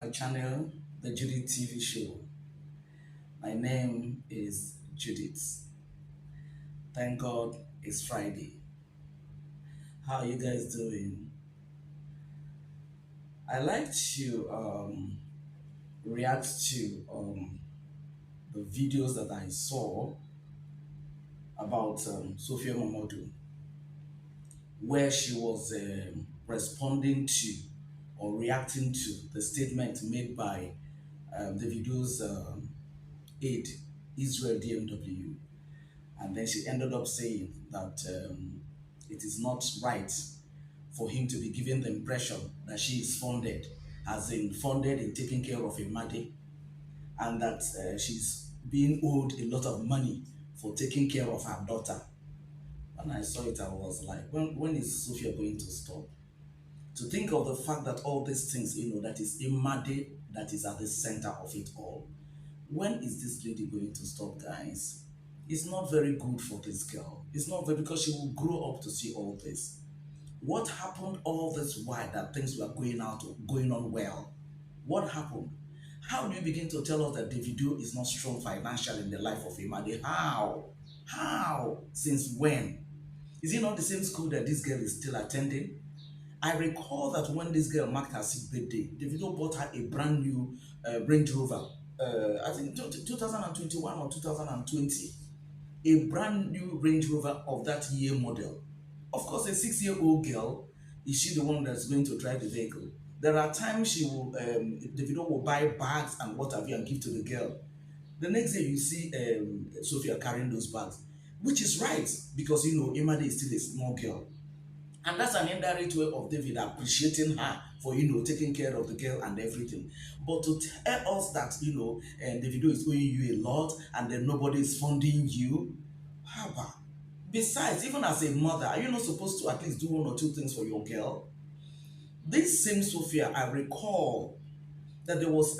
My channel, the Judith TV show. My name is Judith. Thank God it's Friday. How are you guys doing? I like to react to the videos that I saw about Sophia Momodu, where she was responding to or reacting to the statement made by Davido's aide, Israel DMW. And then she ended up saying that it is not right for him to be given the impression that she is funded, as in funded in taking care of Imade, and that she's being owed a lot of money for taking care of her daughter. When I saw it, I was like, when is Sophia going to stop? To think of the fact that all these things, that is Imade that is at the center of it all. When is this lady going to stop, guys? It's not very good for this girl. It's not very, because she will grow up to see all this. What happened all this while that things were going on well? What happened? How do you begin to tell us that Davido is not strong financially in the life of Imade? How? How? Since when? Is it not the same school that this girl is still attending? I recall that when this girl marked her 6th birthday, Davido bought her a brand new Range Rover. I think 2021 or 2020. A brand new Range Rover of that year model. Of course, a 6-year-old girl, is she the one that's going to drive the vehicle? There are times Davido will buy bags and what have you and give to the girl. The next day you see Sophia carrying those bags, which is right because Imade is still a small girl. And that's an indirect way of David appreciating her for taking care of the girl and everything. But to tell us that Davido is owing you a lot and then nobody is funding you, how about? Besides, even as a mother, are you not supposed to at least do one or two things for your girl? This same Sophia, I recall that there was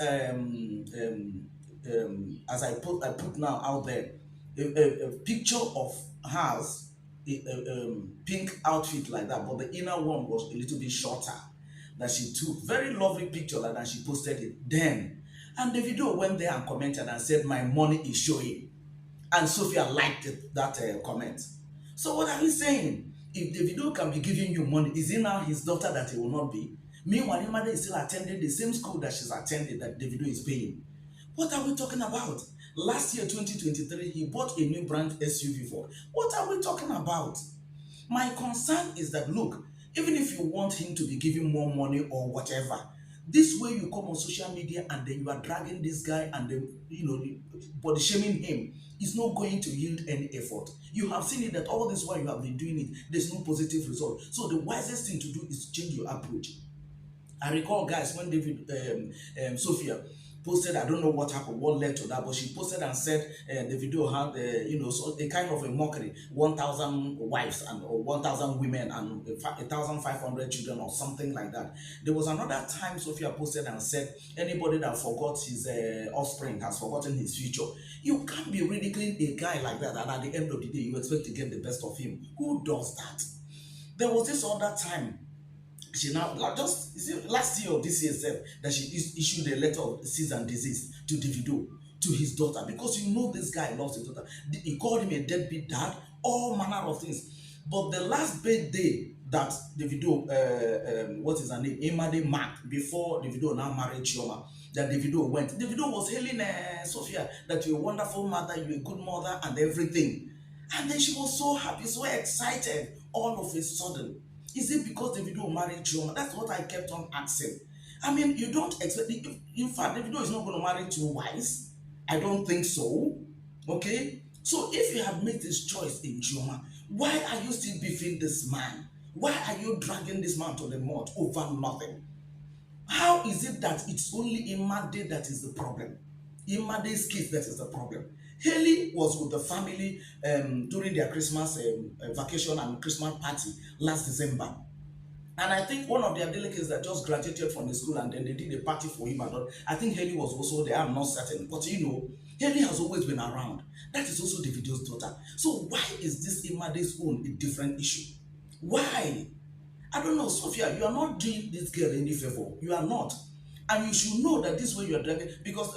as I put now out there a picture of hers, pink outfit like that, but the inner one was a little bit shorter, that she took. Very lovely picture like that, she posted it then. And the video went there and commented and said, my money is showing. And Sophia liked that comment. So what are we saying? If the video can be giving you money, is it now his daughter that he will not be? Meanwhile, Imade is still attending the same school that she's attending, that Davido is paying. What are we talking about? Last year, 2023, he bought a new brand SUV for. What are we talking about? My concern is that, look, even if you want him to be giving more money or whatever, this way you come on social media and then you are dragging this guy and then, body shaming him is not going to yield any effort. You have seen it that all this while you have been doing it, there's no positive result. So the wisest thing to do is to change your approach. I recall, guys, when Sophia posted, I don't know what happened, what led to that, but she posted and said the video had, so a kind of a mockery, 1,000 wives and or 1,000 women and 1,500 children or something like that. There was another time Sophia posted and said, anybody that forgot his offspring has forgotten his future. You can't be ridiculing a guy like that, and at the end of the day, you expect to get the best of him. Who does that? There was this other time she now, like, just last year or this year said that she issued a letter of cease and desist to Davido, to his daughter, because this guy loves his daughter. He called him a deadbeat dad, all manner of things. But the last birthday that Davido, what is her name, Imade marked, before Davido now married Chioma, that Davido went. Davido was hailing Sophia that you're a wonderful mother, you're a good mother, and everything. And then she was so happy, so excited, all of a sudden. Is it because Davido married Chioma? That's what I kept on asking. I mean, you don't expect it. In fact, Davido is not going to marry 2 wives. I don't think so. Okay? So if you have made this choice in Chioma, why are you still beefing this man? Why are you dragging this man to the mud over nothing? How is it that it's only Imade that is the problem? Imade's case that is the problem. Haley was with the family during their Christmas vacation and Christmas party last December. And I think one of their delegates that just graduated from the school and then they did a party for him and all. I think Haley was also there, I'm not certain. But Haley has always been around. That is also Davido's daughter. So why is this Imade's own a different issue? Why? I don't know, Sophia, you are not doing this girl any favor. You are not. And you should know that this way you are dragging, because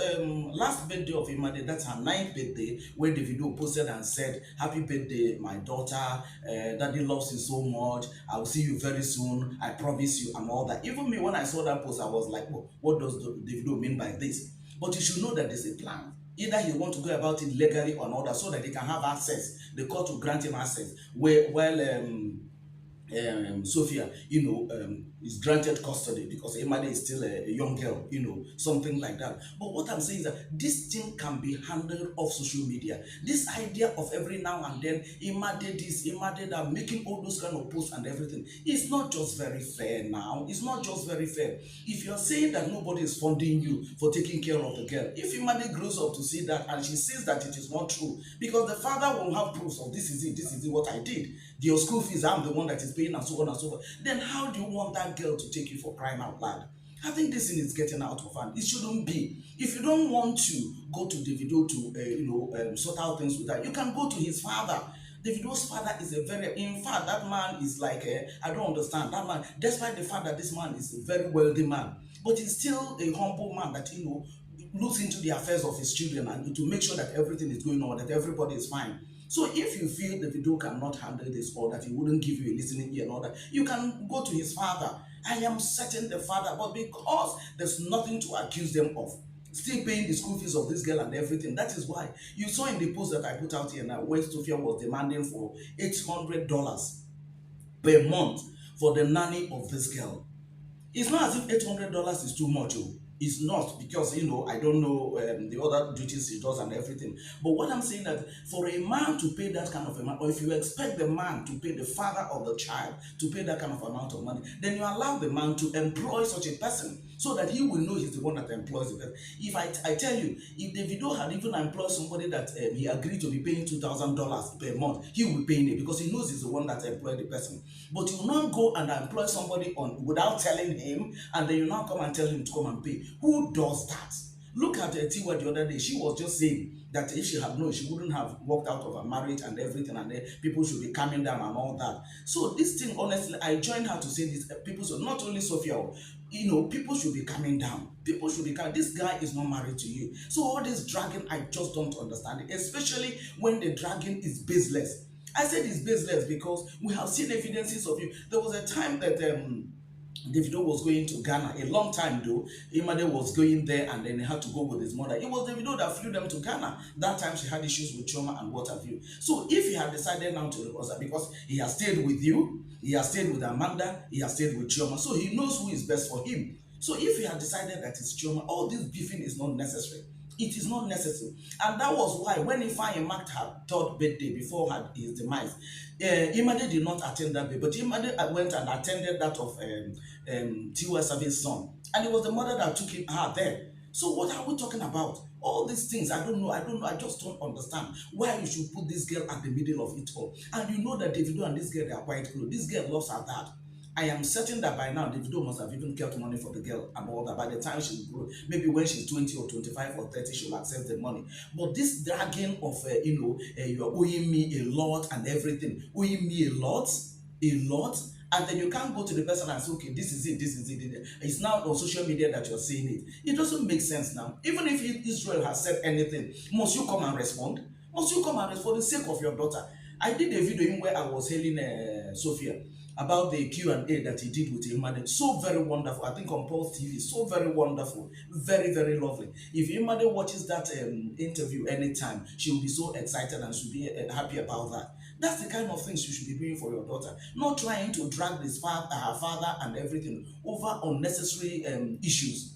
last birthday of Imade, that's her ninth birthday, where the video posted and said, "Happy birthday, my daughter. Daddy loves you so much. I will see you very soon. I promise you," and all that. Even me, when I saw that post, I was like, "Oh, what does the video mean by this?" But you should know that there's a plan. Either he want to go about it legally or not, so that they can have access. The court will grant him access. Sophia, is granted custody because Imade is still a young girl, something like that. But what I'm saying is that this thing can be handled off social media. This idea of every now and then, Imade this, Imade that, making all those kind of posts and everything, it's not just very fair now. It's not just very fair. If you're saying that nobody is funding you for taking care of the girl, if Imade grows up to see that and she sees that it is not true, because the father will have proofs of this is it, what I did. Your school fees, I'm the one that is paying, and so on and so forth. Then how do you want that girl to take you, for crying out loud? I think this thing is getting out of hand. It shouldn't be. If you don't want to go to Davido to, sort out things with that, you can go to his father. Davido's father is a very, in fact, that man is like, I don't understand. That man, despite the fact that this man is a very wealthy man, but he's still a humble man that, looks into the affairs of his children and to make sure that everything is going on, that everybody is fine. So if you feel the video cannot handle this, or that he wouldn't give you a listening ear and all that, you can go to his father. I am certain the father, but because there's nothing to accuse them of, still paying the school fees of this girl and everything. That is why you saw in the post that I put out here now, where Sophia was demanding for $800 per month for the nanny of this girl. It's not as if $800 is too much. Oh. It's not, because I don't know the other duties he does and everything. But what I'm saying, that for a man to pay that kind of amount, or if you expect the man to pay the father of the child to pay that kind of amount of money, then you allow the man to employ such a person, so that he will know he's the one that employs the person. If I tell you, if Davido had even employed somebody that he agreed to be paying $2,000 per month, he will be paying it, because he knows he's the one that employed the person. But you not go and employ somebody on without telling him, and then you now come and tell him to come and pay. Who does that? Look at Tiwa the other day. She was just saying that if she had known, she wouldn't have walked out of her marriage and everything, and then people should be calming down and all that. So this thing, honestly, I joined her to say this. People should, not only Sophia, people should be calming down. People should be calm. This guy is not married to you. So all this dragging, I just don't understand it, especially when the dragging is baseless. I said it's baseless because we have seen evidences of you. There was a time that Davido was going to Ghana, a long time though. Imade was going there, and then he had to go with his mother. It was Davido that flew them to Ghana. That time she had issues with trauma and what have you. So if he had decided now to reconcile, because he has stayed with you, he has stayed with Amanda, he has stayed with Chioma, so he knows who is best for him. So if he had decided that it's Chioma, all this beefing is not necessary. It is not necessary. And that was why when Ifeanyi marked her third birthday before his demise, Imade did not attend that birthday, but Imade went and attended that of Tiwa Savage son. And it was the mother that took her there. So what are we talking about? All these things, I don't know, I just don't understand why you should put this girl at the middle of it all. And you know that Davido and this girl, they are quite close. This girl loves her dad. I am certain that by now Davido must have even kept money for the girl and all that. By the time she will grow, maybe when she's 20 or 25 or 30, she'll accept the money. But this dragging of, you are owing me a lot and everything, owing me a lot, and then you can't go to the person and say, okay, this is it. It's now on social media that you're saying it. It doesn't make sense now. Even if Israel has said anything, must you come and respond? Must you come and respond for the sake of your daughter? I did a video in where I was hailing Sophia about the Q&A that he did with Imade. So very wonderful. I think on Pulse TV, so very wonderful. Very, very lovely. If Imade watches that interview anytime, she will be so excited and she'll be happy about that. That's the kind of things you should be doing for your daughter. Not trying to drag her father and everything over unnecessary issues.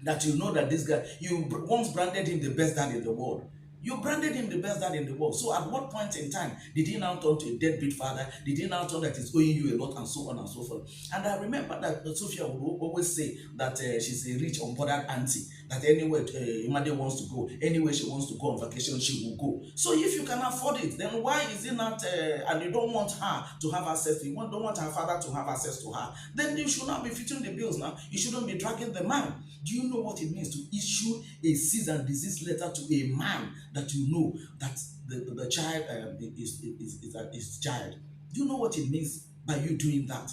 That you know that this guy, you once branded him the best dad in the world. You branded him the best dad in the world. So at what point in time did he now turn to a deadbeat father? Did he now turn that he's owing you a lot and so on and so forth? And I remember that Sophia would always say that she's a rich, unbothered auntie. That anywhere Imade wants to go, anywhere she wants to go on vacation, she will go. So if you can afford it, then why is it not, and you don't want her to have access to, don't want her father to have access to her, then you should not be fitting the bills now. You shouldn't be dragging the man. Do you know what it means to issue a cease and desist letter to a man that you know that the child is child? Do you know what it means by you doing that?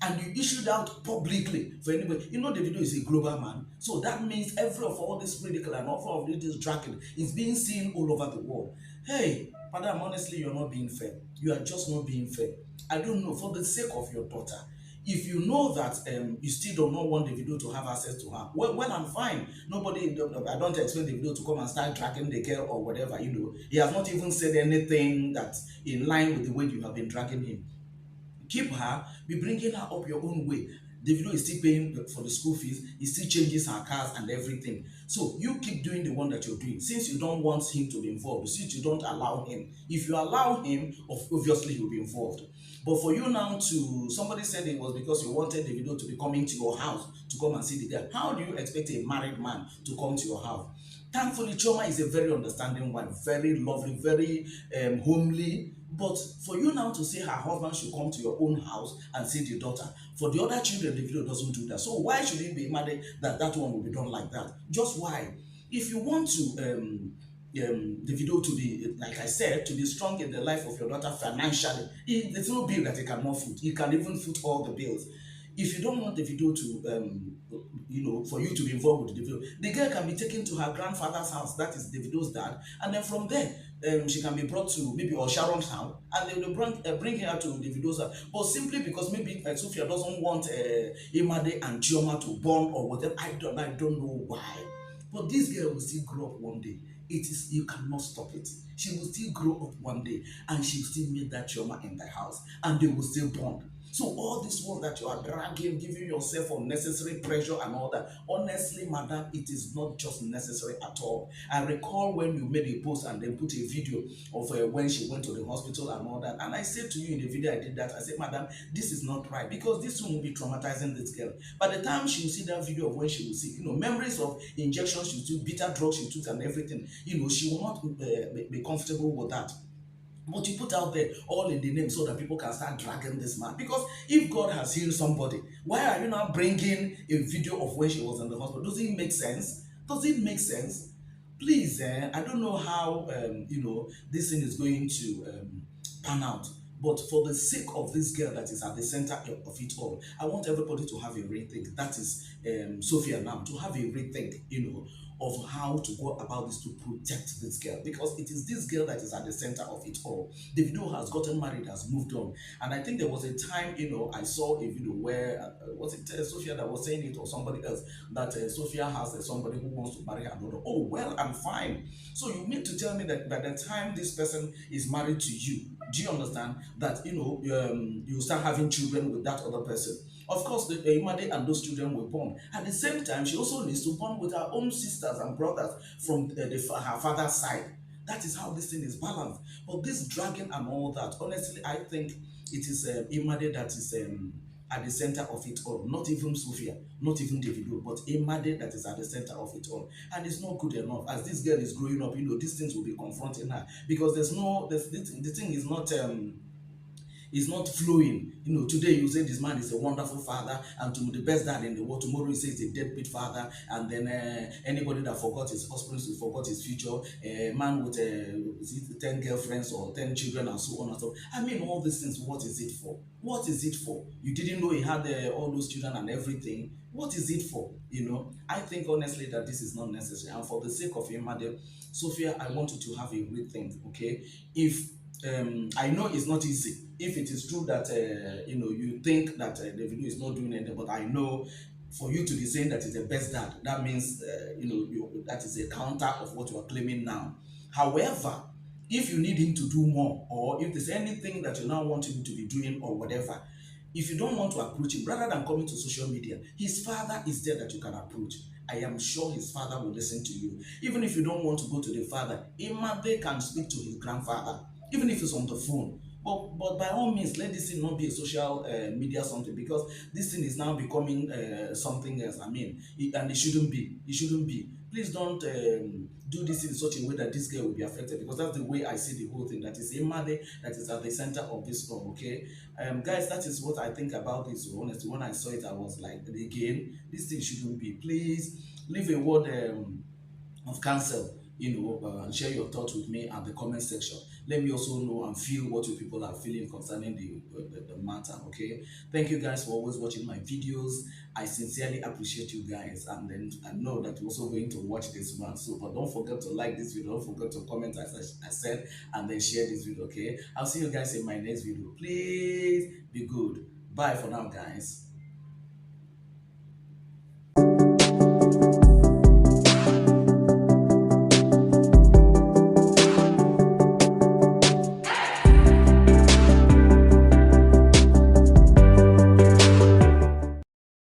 and you issued out publicly for anybody. You know, Davido is a global man, so that means every of all this critical and all of this dragging is being seen all over the world. Hey, madam, honestly, you're not being fair. You are just not being fair. I don't know, for the sake of your daughter. If you know that you still do not want the video to have access to her, well and fine. Nobody, I don't expect the video to come and start dragging the girl or whatever. You know, he has not even said anything that's in line with the way you have been dragging him. Keep her, be bringing her up your own way. Davido is still paying for the school fees, he still changes her cars and everything. So you keep doing the one that you're doing. Since you don't want him to be involved, since you don't allow him, if you allow him, obviously he'll be involved. But for you now to, somebody said it was because you wanted Davido to be coming to your house to come and see the girl. How do you expect a married man to come to your house? Thankfully, Choma is a very understanding wife, very lovely, very homely. But for you now to say her husband should come to your own house and see the daughter, for the other children, the video doesn't do that. So why should it be mad that that one will be done like that? Just why? If you want to the video to be, like I said, to be strong in the life of your daughter financially, there's no bill that he cannot foot. He can even foot all the bills. If you don't want the video to, for you to be involved with the video, the girl can be taken to her grandfather's house, that is Davido's dad, and then from there, she can be brought to maybe or Sharon's house, and they will bring her to Davido's house. But simply because maybe Sophia doesn't want Imade and Chioma to bond or whatever, I don't know why. But this girl will still grow up one day. It is, you cannot stop it. She will still grow up one day, and she will still meet that Chioma in the house, and they will still bond. So all this one that you are dragging, giving yourself unnecessary pressure and all that, honestly, madam, it is not just necessary at all. I recall when you made a post and then put a video of when she went to the hospital and all that, and I said to you in the video I did that, I said, madam, this is not right, because this one will be traumatizing this girl. By the time she will see that video of when she will see, memories of injections she took, bitter drugs she took and everything, she will not be comfortable with that. But you put out there all in the name so that people can start dragging this man. Because if God has healed somebody, why are you now bringing a video of when she was in the hospital? Does it make sense? Does it make sense? Please, I don't know how this thing is going to pan out. But for the sake of this girl that is at the center of it all, I want everybody to have a rethink. That is Sophia now, to have a rethink, of how to go about this to protect this girl, because it is this girl that is at the center of it all. Davido has gotten married, has moved on, and I think there was a time, I saw a video where was it Sophia that was saying it or somebody else, that Sophia has somebody who wants to marry her daughter. Oh, well and fine. So you mean to tell me that by the time this person is married to you, do you understand that you start having children with that other person? Of course, the Imade and those children were born. At the same time, she also needs to bond with her own sisters and brothers from her father's side. That is how this thing is balanced. But this dragging and all that, honestly, I think it is Imade that is at the center of it all. Not even Sophia, not even Davido, but Imade that is at the center of it all. And it's not good enough. As this girl is growing up, these things will be confronting her, because the thing is not flowing. Today you say this man is a wonderful father and to the best dad in the world. Tomorrow you say he's a deadbeat father, and then anybody that forgot his husband forgot his future. A man with 10 girlfriends or 10 children and so on and so on. I mean, all these things, what is it for? What is it for? You didn't know he had all those children and everything. What is it for? I think honestly that this is not necessary. And for the sake of Imade, Sophia, I want you to have a rethink, okay? If I know it's not easy. If it is true that you think that the video is not doing anything, but I know for you to be saying that it's the best dad, that means that is a counter of what you are claiming now. However, if you need him to do more, or if there's anything that you now want him to be doing or whatever, if you don't want to approach him, rather than coming to social media, his father is there that you can approach. I am sure his father will listen to you. Even if you don't want to go to the father, Imade can speak to his grandfather, even if it's on the phone. But by all means, let this thing not be a social media something, because this thing is now becoming something else. I mean, and it shouldn't be. It shouldn't be. Please don't do this in such a way that this girl will be affected, because that's the way I see the whole thing. That is Imade that is at the center of this storm. Okay, guys, that is what I think about this. Honestly, when I saw it, I was like, again, this thing shouldn't be. Please leave a word of counsel, and share your thoughts with me at the comment section. Let me also know and feel what you people are feeling concerning the matter. Okay, thank you guys for always watching my videos. I sincerely appreciate you guys, and then I know that you're also going to watch this one. So, but don't forget to like this video, don't forget to comment as I said, and then share this video. Okay, I'll see you guys in my next video. Please be good. Bye for now, guys.